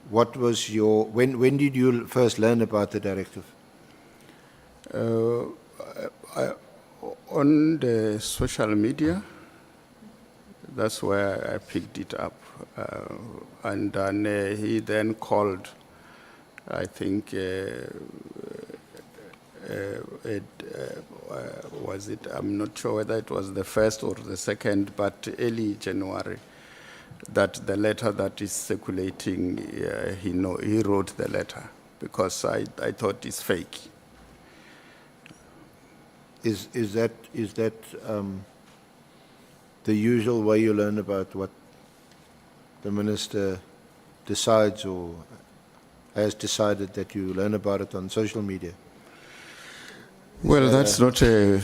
what was your, when did you first learn about the directive? On the social media, that's where I picked it up. And then he then called, I think, was it, I'm not sure whether it was the first or the second, but early January, that the letter that is circulating, he wrote the letter, because I thought it's fake. Is that the usual way you learn about what the minister decides or has decided, that you learn about it on social media? Well, that's not a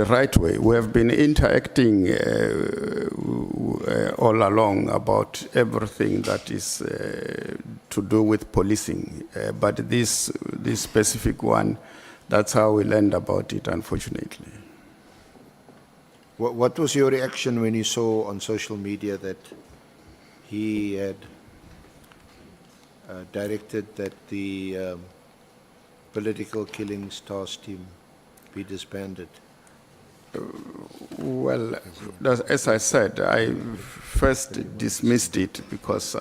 right way. We have been interacting all along about everything that is to do with policing, but this specific one, that's how we learned about it, unfortunately. What was your reaction when you saw on social media that he had directed that the political killings task team be disbanded? Well, as I said, I first dismissed it because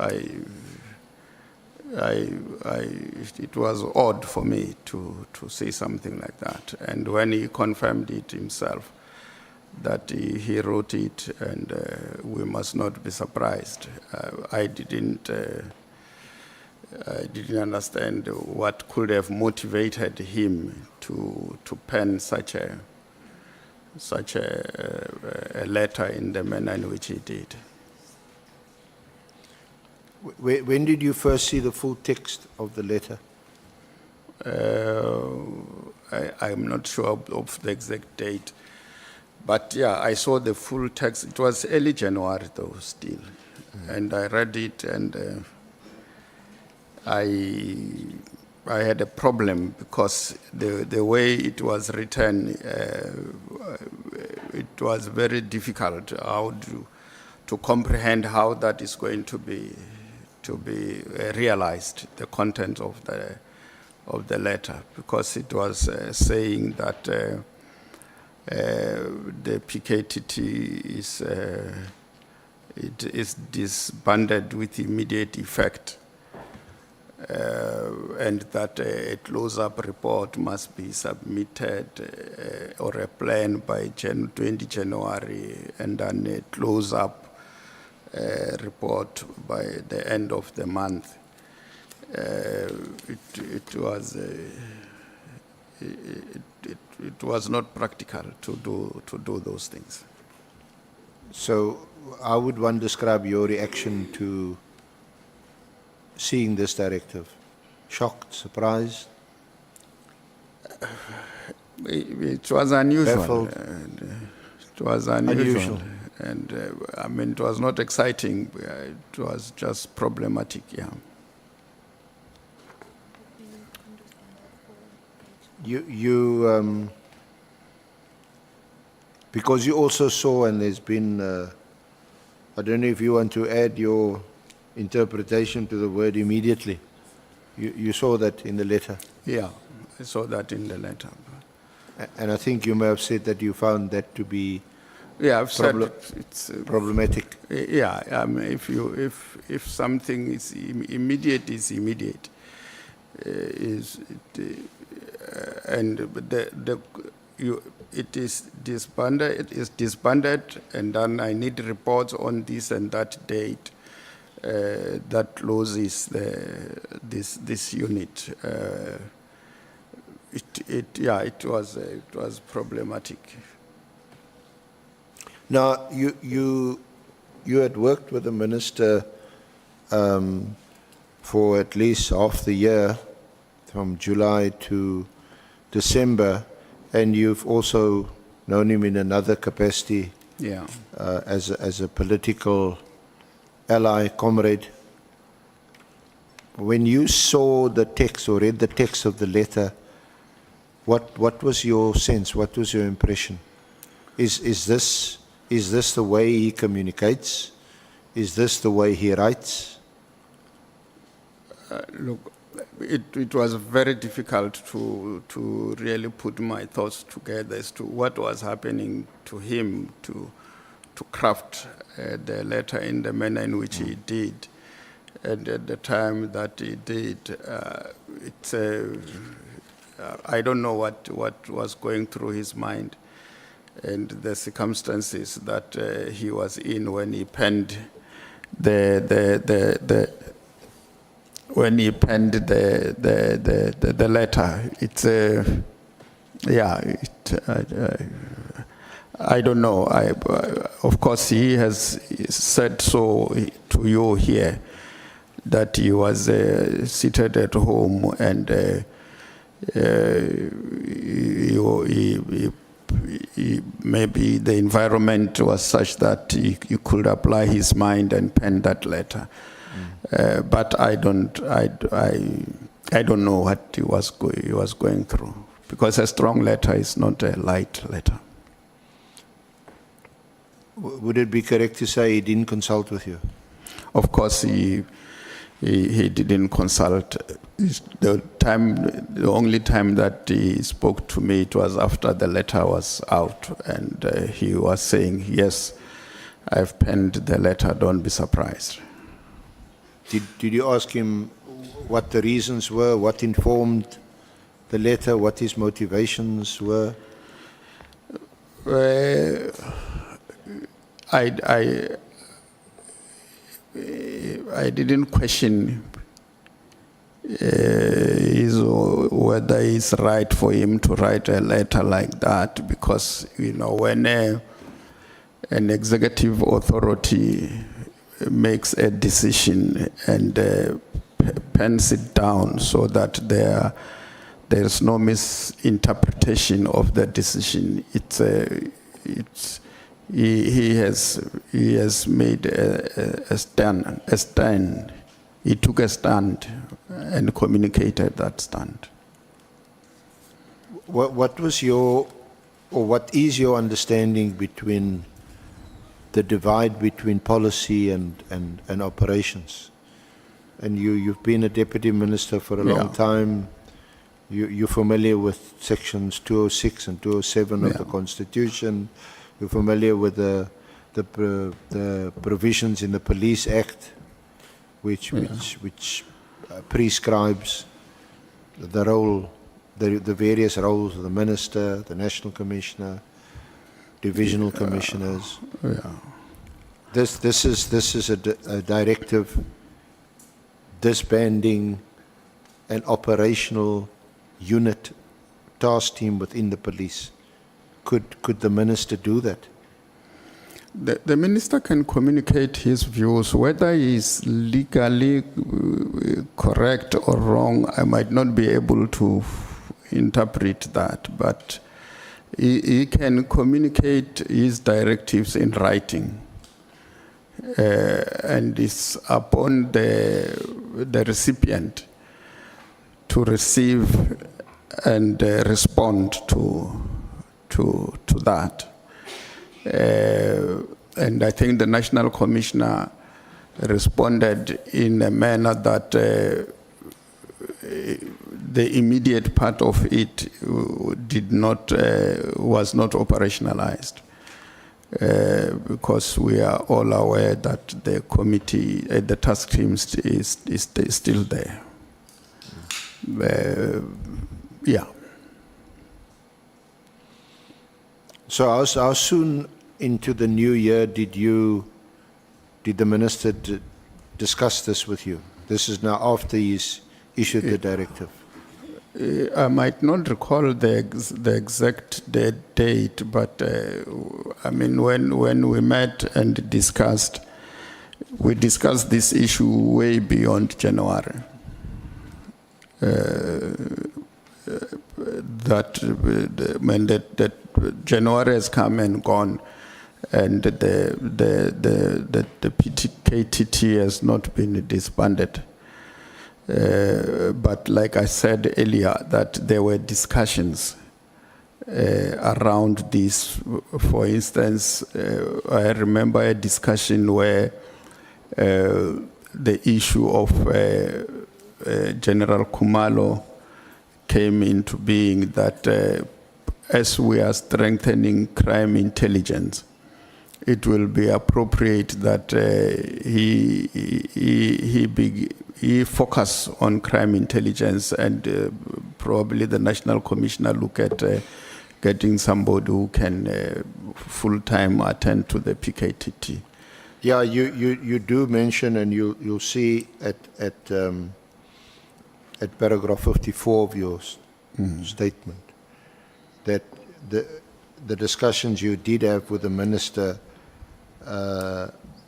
it was odd for me to say something like that. And when he confirmed it himself, that he wrote it, and we must not be surprised. I didn't understand what could have motivated him to pen such a letter in the manner in which he did. When did you first see the full text of the letter? I'm not sure of the exact date, but yeah, I saw the full text. It was early January, though, still, and I read it, and I had a problem because the way it was written, it was very difficult to comprehend how that is going to be realized, the content of the letter, because it was saying that the PKTT is disbanded with immediate effect, and that a close-up report must be submitted or a plan by 20 January, and then a close-up report by the end of the month. It was not practical to do those things. So how would one describe your reaction to seeing this directive? Shocked, surprised? It was unusual. Baffled? It was unusual. And I mean, it was not exciting. It was just problematic, yeah. You because you also saw, and there's been, I don't know if you want to add your interpretation to the word immediately. You saw that in the letter? Yeah, I saw that in the letter. And I think you may have said that you found that to be I've said it's problematic. Yeah, if something is immediate, is immediate. It is disbanded, and then I need reports on this and that date that closes this unit. It was problematic. Now, you had worked with the minister for at least half the year, from July to December, and you've also known him in another capacity, as a political ally, comrade. When you saw the text or read the text of the letter, what was your sense? What was your impression? Is this the way he communicates? Is this the way he writes? Look, it was very difficult to really put my thoughts together as to what was happening to him to craft the letter in the manner in which he did. And at the time that he did, I don't know what was going through his mind and the circumstances that he was in when he penned the letter. It's I don't know. Of course, he has said so to you here that he was seated at home and maybe the environment was such that he could apply his mind and pen that letter. But I don't know what he was going through, because a strong letter is not a light letter. Would it be correct to say he didn't consult with you? Of course, he didn't consult. The only time that he spoke to me, it was after the letter was out, and he was saying, "Yes, I've penned the letter. Don't be surprised." Did you ask him what the reasons were, what informed the letter, what his motivations were? I didn't question whether it's right for him to write a letter like that, because when an executive authority makes a decision and pens it down so that there's no misinterpretation of the decision, he has made a stand. He took a stand and communicated that stand. What was your, or what is your understanding between the divide between policy and operations? And you've been a deputy minister for a long time. You're familiar with sections 206 and 207 of the Constitution. You're familiar with the provisions in the Police Act, which prescribes the role, the various roles of the minister, the national commissioner, divisional commissioners. This is a directive disbanding an operational unit task team within the police. Could the minister do that? The minister can communicate his views. Whether he's legally correct or wrong, I might not be able to interpret that, but he can communicate his directives in writing. And it's upon the recipient to receive and respond to that. And I think the National Commissioner responded in a manner that the immediate part of it was not operationalized. Because we are all aware that the committee, the task team is still there. So how soon into the new year did the minister discuss this with you? This is now after he's issued the directive. I might not recall the exact date, but I mean, when we met and discussed, we discussed this issue way beyond January. When that January has come and gone, and the PTKTT has not been disbanded. But like I said earlier, that there were discussions around this. For instance, I remember a discussion where the issue of General Khumalo came into being, that as we are strengthening crime intelligence, it will be appropriate that he focus on crime intelligence, and probably the National Commissioner look at getting somebody who can full-time attend to the PKTT. Yeah, you do mention, and you'll see at paragraph 54 of your statement, that the discussions you did have with the minister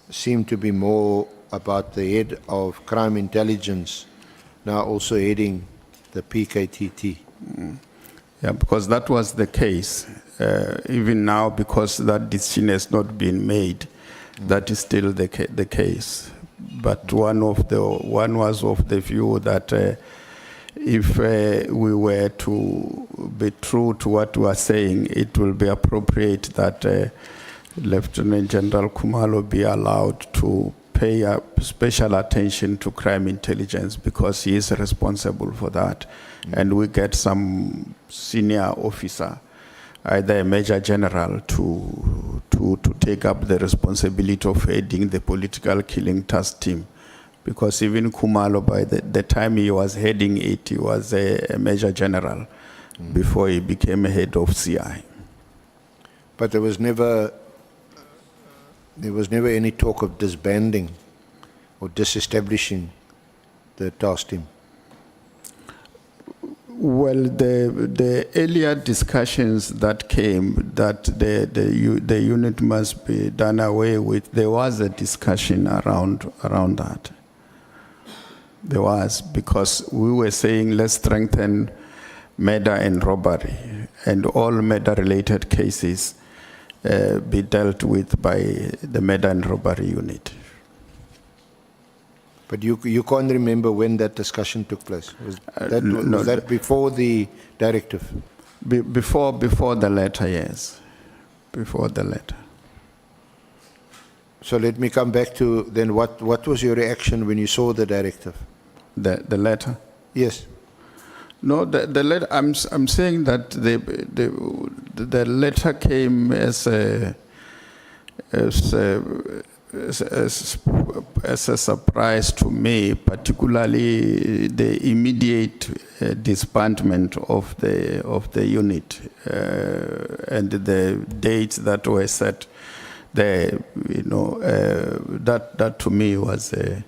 seem to be more about the head of crime intelligence now also heading the PKTT. Yeah, because that was the case. Even now, because that decision has not been made, that is still the case. But one was of the view that if we were to be true to what we are saying, it will be appropriate that Lieutenant General Khumalo be allowed to pay special attention to crime intelligence, because he is responsible for that. And we get some senior officer, either a major general, to take up the responsibility of heading the political killing task team. Because even Khumalo, by the time he was heading it, he was a major general before he became a head of CI. But there was never any talk of disbanding or disestablishing the task team. Well, the earlier discussions that came that the unit must be done away with, there was a discussion around that. There was, because we were saying let's strengthen murder and robbery, and all murder-related cases be dealt with by the murder and robbery unit. But you can't remember when that discussion took place? Was that before the directive? Before the letter, yes. Before the letter. So let me come back to then what was your reaction when you saw the directive? The letter? Yes. No, the letter, I'm saying that the letter came as a surprise to me, particularly the immediate disbandment of the unit and the dates that were set there. That to me was a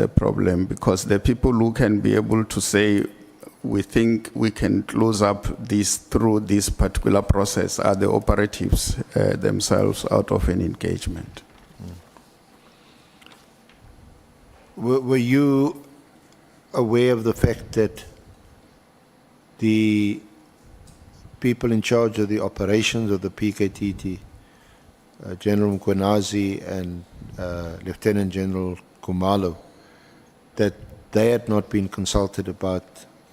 problem, because the people who can be able to say we think we can close up this through this particular process are the operatives themselves out of an engagement. Were you aware of the fact that the people in charge of the operations of the PKTT, General Mchunu and Lieutenant General Khumalo, that they had not been consulted about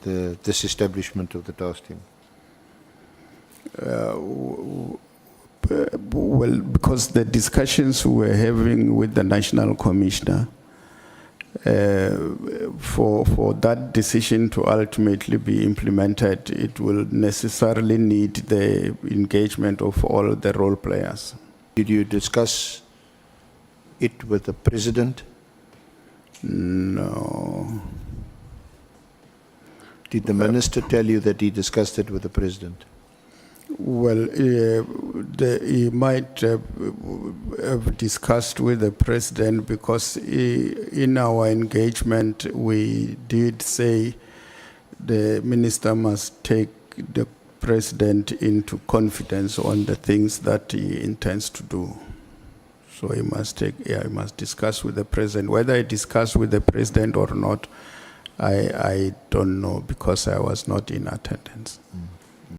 the disestablishment of the task team? Well, because the discussions we were having with the National Commissioner for that decision to ultimately be implemented, it will necessarily need the engagement of all the role players. Did you discuss it with the President? No. Did the Minister tell you that he discussed it with the President? Well, he might have discussed with the President, because in our engagement we did say the Minister must take the President into confidence on the things that he intends to do. So he must discuss with the President. Whether he discussed with the President or not, I don't know, because I was not in attendance.